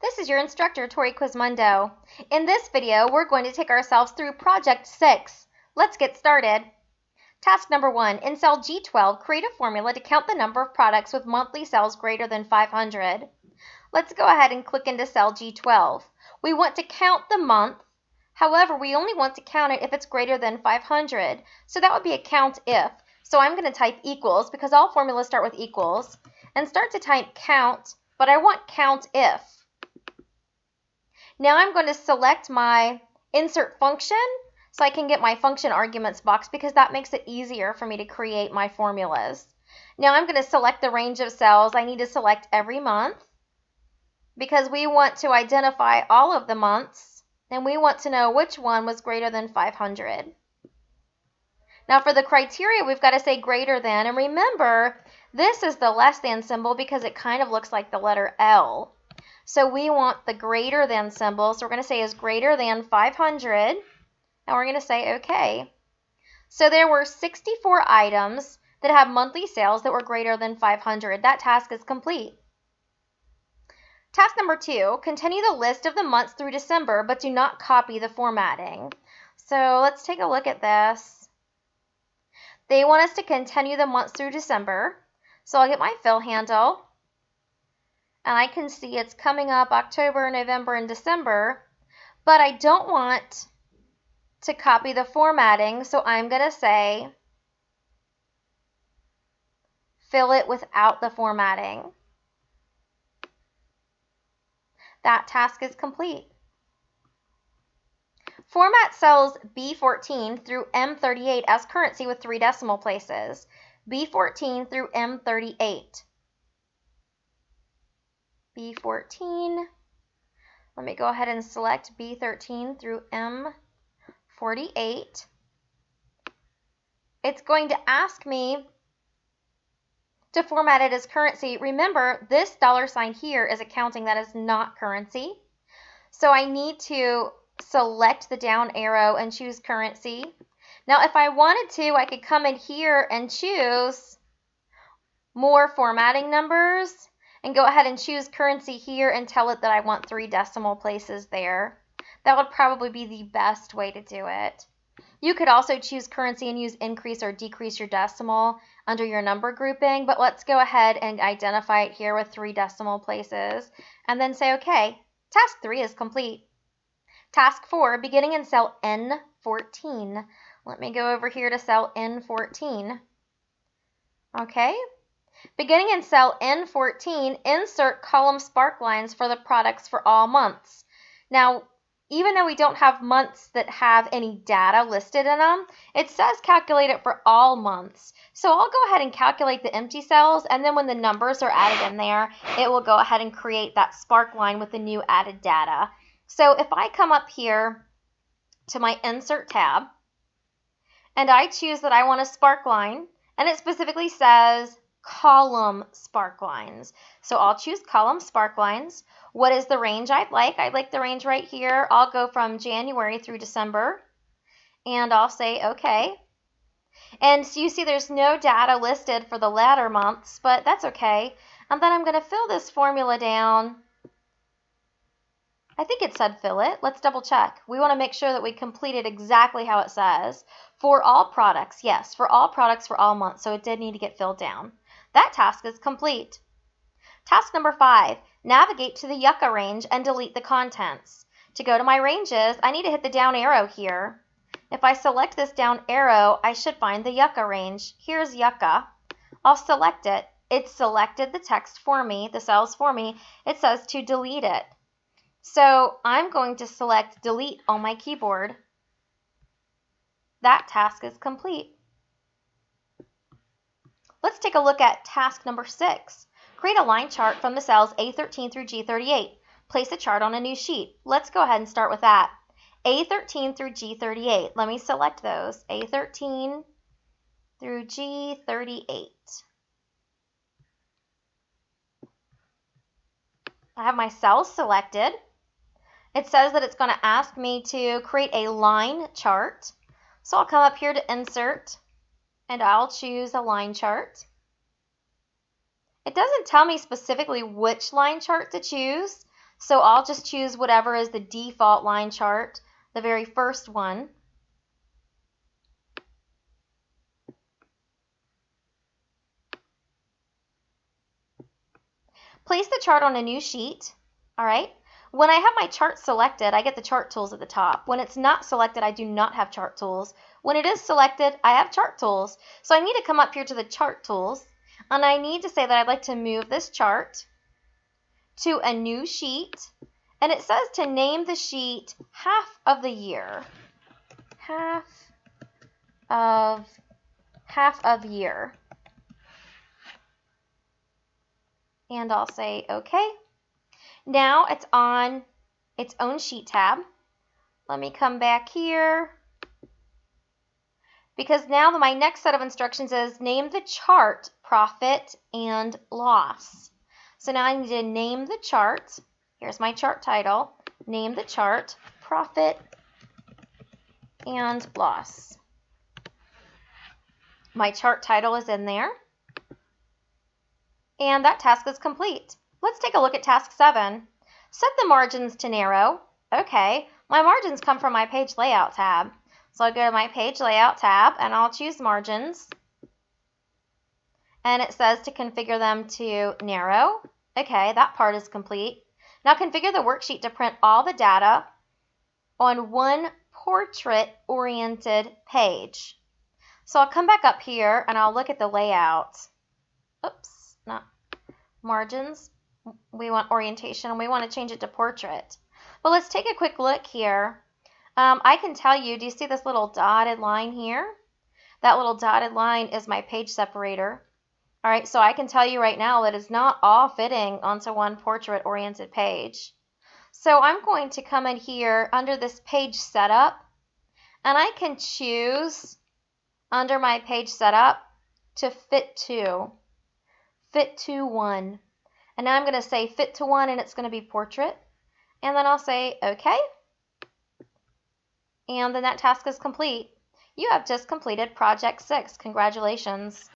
This is your instructor, Tori Quizmundo. In this video, we're going to take ourselves through Project 6. Let's get started. Task number 1. In cell G12, create a formula to count the number of products with monthly sales greater than 500. Let's go ahead and click into cell G12. We want to count the month. However, we only want to count it if it's greater than 500. So that would be a count if. So I'm going to type equals because all formulas start with equals and start to type count, but I want count if. Now I'm going to select my insert function so I can get my function arguments box because that makes it easier for me to create my formulas. Now I'm going to select the range of cells. I need to select every month because we want to identify all of the months and we want to know which one was greater than 500. Now for the criteria, we've got to say greater than, and remember, this is the less than symbol because it kind of looks like the letter L. So we want the greater than symbol, so we're going to say is greater than 500, and we're going to say OK. So there were 64 items that have monthly sales that were greater than 500. That task is complete. Task number 2, continue the list of the months through December, but do not copy the formatting. So let's take a look at this. They want us to continue the months through December. So I'll get my fill handle. And I can see it's coming up October, November, and December. But I don't want to copy the formatting. So I'm going to say fill it without the formatting. That task is complete. Format cells B14 through M38 as currency with 3 decimal places. B14 through M38. B14. Let me go ahead and select B13 through M48. It's going to ask me to format it as currency. Remember, this $ here is accounting. That is not currency. So I need to select the down arrow and choose currency. Now, if I wanted to, I could come in here and choose more formatting numbers and go ahead and choose currency here and tell it that I want 3 decimal places there. That would probably be the best way to do it. You could also choose currency and use increase or decrease your decimal under your number grouping, but let's go ahead and identify it here with 3 decimal places and then say OK. Task 3 is complete. Task 4, beginning in cell N14. Let me go over here to cell N14. Okay. Beginning in cell N14, insert column Sparklines for the products for all months. Now, even though we don't have months that have any data listed in them, it says calculate it for all months. So I'll go ahead and calculate the empty cells, and then when the numbers are added in there, it will go ahead and create that Sparkline with the new added data. So if I come up here to my Insert tab, and I choose that I want a Sparkline, and it specifically says column Sparklines. So I'll choose column Sparklines. What is the range I'd like? I'd like the range right here. I'll go from January through December, and I'll say OK. And so you see there's no data listed for the latter months, but that's OK. And then I'm going to fill this formula down. I think it said fill it. Let's double check. We want to make sure that we completed exactly how it says. For all products, yes, for all products for all months. So it did need to get filled down. That task is complete. Task number 5, navigate to the yucca range and delete the contents. To go to my ranges, I need to hit the down arrow here. If I select this down arrow, I should find the yucca range. Here's yucca. I'll select it. It selected the text for me, the cells for me. It says to delete it. So I'm going to select delete on my keyboard. That task is complete. Let's take a look at task number 6. Create a line chart from the cells A13 through G38. Place a chart on a new sheet. Let's go ahead and start with that. A13 through G38. Let me select those. A13 through G38. I have my cells selected. It says that it's going to ask me to create a line chart. So I'll come up here to Insert, and I'll choose a line chart. It doesn't tell me specifically which line chart to choose, So I'll just choose whatever is the default line chart, the very first one. Place the chart on a new sheet. All right. When I have my chart selected, I get the chart tools at the top. When it's not selected, I do not have chart tools. When it is selected, I have chart tools. So I need to come up here to the chart tools, and I need to say that I'd like to move this chart to a new sheet, and it says to name the sheet half of the year. Half of year. And I'll say okay. Now it's on its own sheet tab. Let me come back here, because now my next set of instructions is name the chart profit and loss. So now I need to name the chart. Here's my chart title. Name the chart profit and loss. My chart title is in there. And that task is complete. Let's take a look at task 7. Set the margins to narrow. Okay, my margins come from my page layout tab. So I'll go to my page layout tab and I'll choose margins. And it says to configure them to narrow. Okay, that part is complete. Now configure the worksheet to print all the data on one portrait-oriented page. So I'll come back up here and I'll look at the layout. Oops, not margins. We want orientation and we want to change it to portrait. But let's take a quick look here. I can tell you, do you see this little dotted line here? That little dotted line is my page separator. All right, so I can tell you right now that it's not all fitting onto one portrait-oriented page. So I'm going to come in here under this page setup, and I can choose under my page setup to fit to 1. And now I'm going to say fit to 1, and it's going to be portrait. And then I'll say OK. And then that task is complete. You have just completed Project 6. Congratulations.